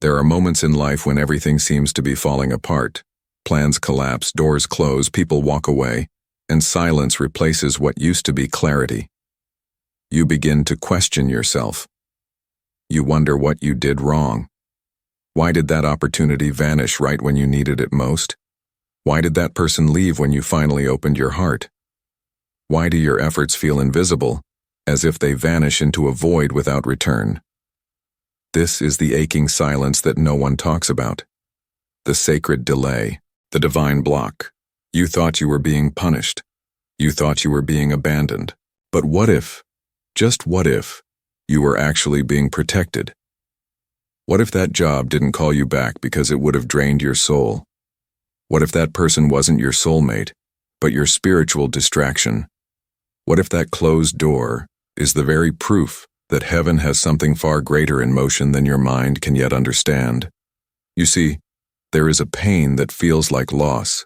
There are moments in life when everything seems to be falling apart. Plans collapse, doors close, people walk away, and silence replaces what used to be clarity. You begin to question yourself. You wonder what you did wrong. Why did that opportunity vanish right when you needed it most? Why did that person leave when you finally opened your heart? Why do your efforts feel invisible, as if they vanish into a void without return? This is the aching silence that no one talks about. The sacred delay, the divine block. You thought you were being punished. You thought you were being abandoned. But what if, just what if, you were actually being protected? What if that job didn't call you back because it would have drained your soul? What if that person wasn't your soulmate, but your spiritual distraction? What if that closed door is the very proof that heaven has something far greater in motion than your mind can yet understand? You see, there is a pain that feels like loss,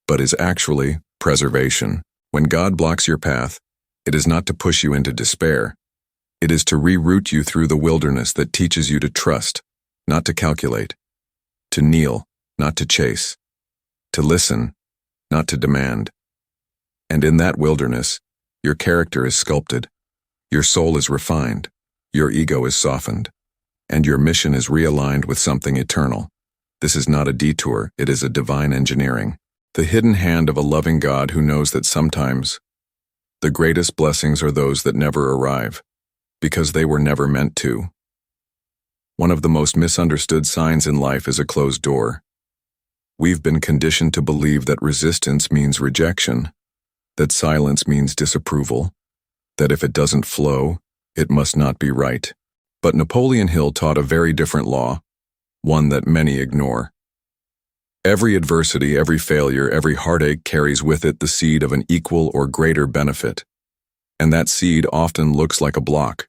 but is actually preservation. When God blocks your path, it is not to push you into despair. It is to reroute you through the wilderness that teaches you to trust, not to calculate, to kneel, not to chase, to listen, not to demand. And in that wilderness, your character is sculpted, your soul is refined, your ego is softened, and your mission is realigned with something eternal. This is not a detour, it is a divine engineering. The hidden hand of a loving God who knows that sometimes the greatest blessings are those that never arrive, because they were never meant to. One of the most misunderstood signs in life is a closed door. We've been conditioned to believe that resistance means rejection, that silence means disapproval, that if it doesn't flow, it must not be right. But Napoleon Hill taught a very different law, one that many ignore. Every adversity, every failure, every heartache carries with it the seed of an equal or greater benefit. And that seed often looks like a block.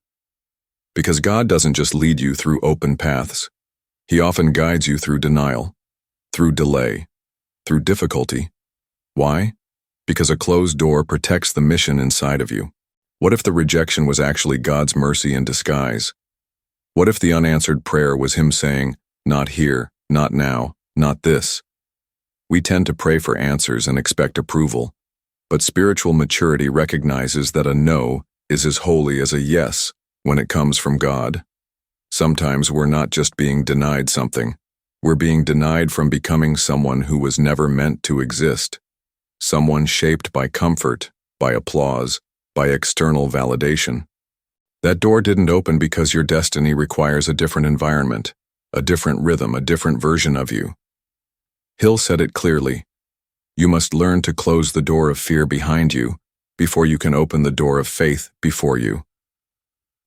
Because God doesn't just lead you through open paths. He often guides you through denial, through delay, through difficulty. Why? Because a closed door protects the mission inside of you. What if the rejection was actually God's mercy in disguise? What if the unanswered prayer was Him saying, "Not here, not now, not this"? We tend to pray for answers and expect approval, but spiritual maturity recognizes that a no is as holy as a yes when it comes from God. Sometimes we're not just being denied something, we're being denied from becoming someone who was never meant to exist. Someone shaped by comfort, by applause, by external validation. That door didn't open because your destiny requires a different environment, a different rhythm, a different version of you. Hill said it clearly. You must learn to close the door of fear behind you before you can open the door of faith before you.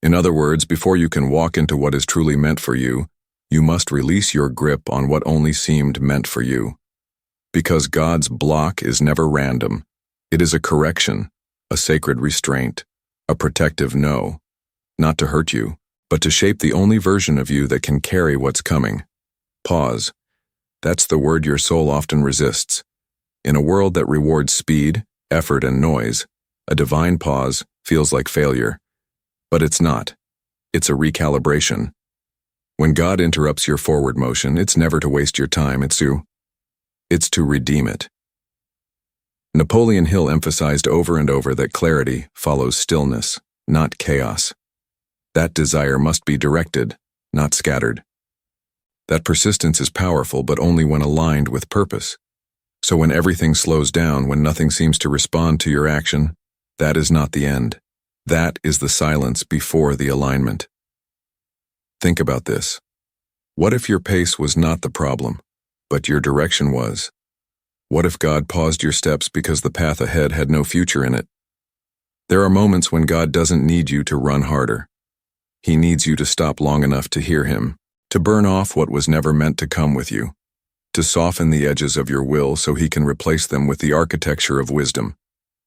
In other words, before you can walk into what is truly meant for you, you must release your grip on what only seemed meant for you. Because God's block is never random. It is a correction, a sacred restraint, a protective no, not to hurt you, but to shape the only version of you that can carry what's coming. Pause. That's the word your soul often resists. In a world that rewards speed, effort, and noise, a divine pause feels like failure. But it's not. It's a recalibration. When God interrupts your forward motion, it's never to waste your time, it's to redeem it. Napoleon Hill emphasized over and over that clarity follows stillness, not chaos. That desire must be directed, not scattered. That persistence is powerful, but only when aligned with purpose. So when everything slows down, when nothing seems to respond to your action, that is not the end. That is the silence before the alignment. Think about this. What if your pace was not the problem, but your direction was? What if God paused your steps because the path ahead had no future in it? There are moments when God doesn't need you to run harder. He needs you to stop long enough to hear Him, to burn off what was never meant to come with you, to soften the edges of your will so He can replace them with the architecture of wisdom.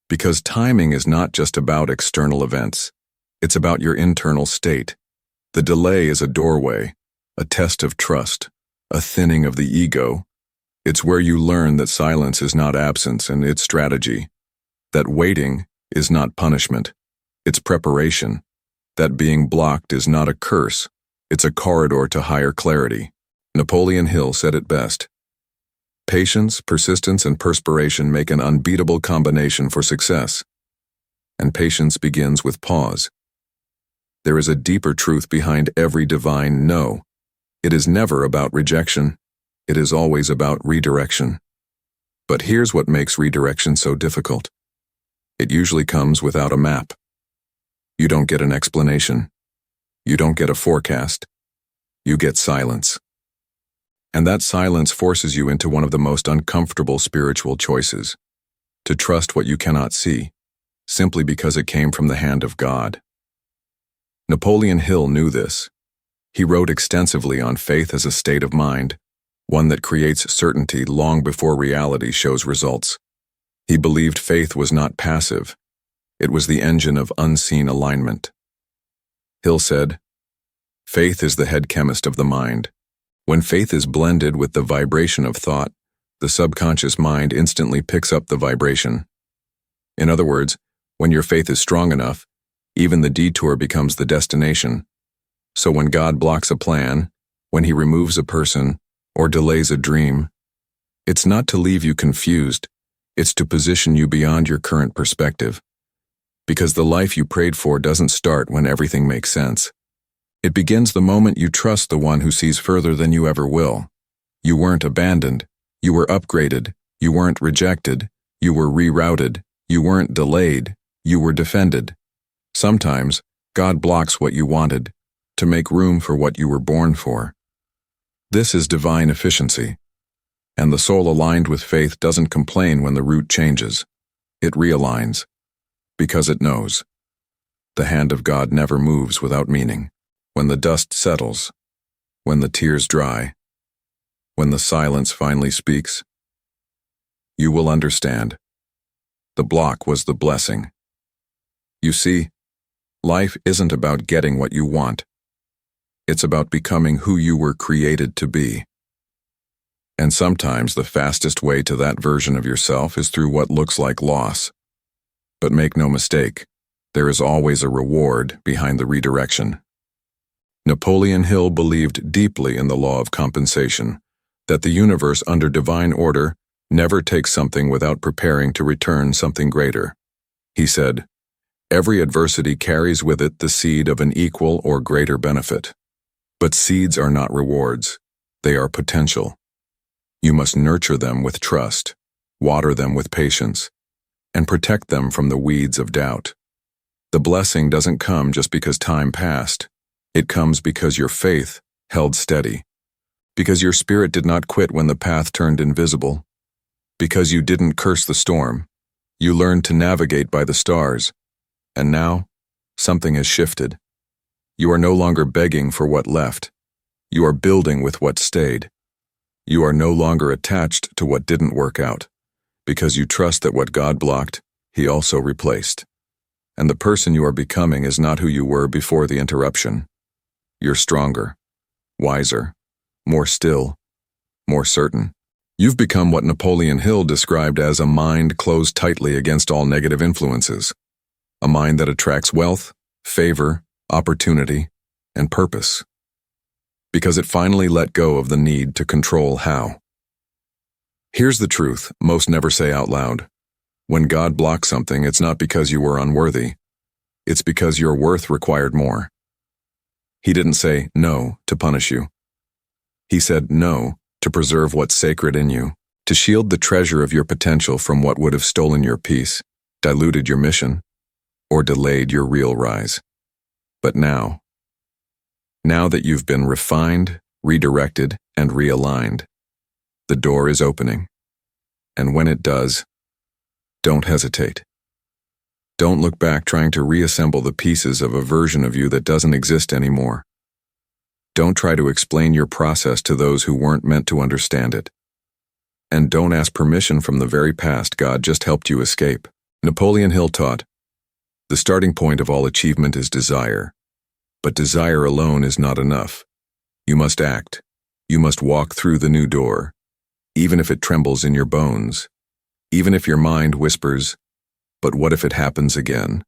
Because timing is not just about external events, it's about your internal state. The delay is a doorway, a test of trust, a thinning of the ego. It's where you learn that silence is not absence and it's strategy, that waiting is not punishment, it's preparation, that being blocked is not a curse, it's a corridor to higher clarity. Napoleon Hill said it best. Patience, persistence, and perspiration make an unbeatable combination for success. And patience begins with pause. There is a deeper truth behind every divine no. It is never about rejection. It is always about redirection. But here's what makes redirection so difficult. It usually comes without a map. You don't get an explanation. You don't get a forecast. You get silence. And that silence forces you into one of the most uncomfortable spiritual choices: to trust what you cannot see, simply because it came from the hand of God. Napoleon Hill knew this. He wrote extensively on faith as a state of mind, one that creates certainty long before reality shows results. He believed faith was not passive. It was the engine of unseen alignment. Hill said, "Faith is the head chemist of the mind. When faith is blended with the vibration of thought, the subconscious mind instantly picks up the vibration. In other words, when your faith is strong enough, even the detour becomes the destination. So when God blocks a plan, when He removes a person, or delays a dream, it's not to leave you confused, it's to position you beyond your current perspective. Because the life you prayed for doesn't start when everything makes sense. It begins the moment you trust the one who sees further than you ever will. You weren't abandoned. You were upgraded. You weren't rejected. You were rerouted. You weren't delayed. You were defended. Sometimes, God blocks what you wanted to make room for what you were born for. This is divine efficiency. And the soul aligned with faith doesn't complain when the route changes. It realigns. Because it knows. The hand of God never moves without meaning. When the dust settles, when the tears dry, when the silence finally speaks, you will understand. The block was the blessing. You see, life isn't about getting what you want. It's about becoming who you were created to be. And sometimes the fastest way to that version of yourself is through what looks like loss. But make no mistake, there is always a reward behind the redirection. Napoleon Hill believed deeply in the law of compensation, that the universe under divine order never takes something without preparing to return something greater. He said, "Every adversity carries with it the seed of an equal or greater benefit. But seeds are not rewards, they are potential. You must nurture them with trust, water them with patience, and protect them from the weeds of doubt. The blessing doesn't come just because time passed. It comes because your faith held steady, because your spirit did not quit when the path turned invisible, because you didn't curse the storm. You learned to navigate by the stars, and now something has shifted. You are no longer begging for what left. You are building with what stayed. You are no longer attached to what didn't work out, because you trust that what God blocked, He also replaced. And the person you are becoming is not who you were before the interruption. You're stronger, wiser, more still, more certain. You've become what Napoleon Hill described as a mind closed tightly against all negative influences. A mind that attracts wealth, favor, opportunity, and purpose. Because it finally let go of the need to control how. Here's the truth most never say out loud. When God blocks something, it's not because you were unworthy. It's because your worth required more. He didn't say no to punish you. He said no to preserve what's sacred in you, to shield the treasure of your potential from what would have stolen your peace, diluted your mission, or delayed your real rise. But now that you've been refined, redirected, and realigned, the door is opening. And when it does, don't hesitate. Don't look back trying to reassemble the pieces of a version of you that doesn't exist anymore. Don't try to explain your process to those who weren't meant to understand it. And don't ask permission from the very past God just helped you escape. Napoleon Hill taught, "The starting point of all achievement is desire. But desire alone is not enough. You must act. You must walk through the new door, even if it trembles in your bones, even if your mind whispers, 'But what if it happens again?'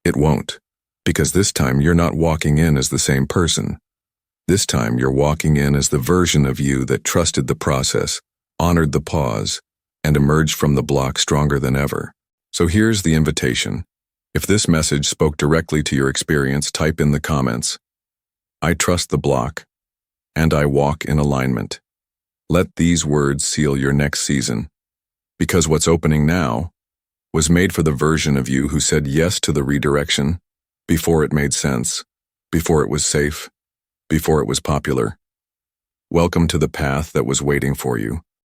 It won't, because this time you're not walking in as the same person. This time you're walking in as the version of you that trusted the process, honored the pause, and emerged from the block stronger than ever. So here's the invitation. If this message spoke directly to your experience, type in the comments, "I trust the block, and I walk in alignment." Let these words seal your next season, because what's opening now was made for the version of you who said yes to the redirection before it made sense, before it was safe, before it was popular. Welcome to the path that was waiting for you.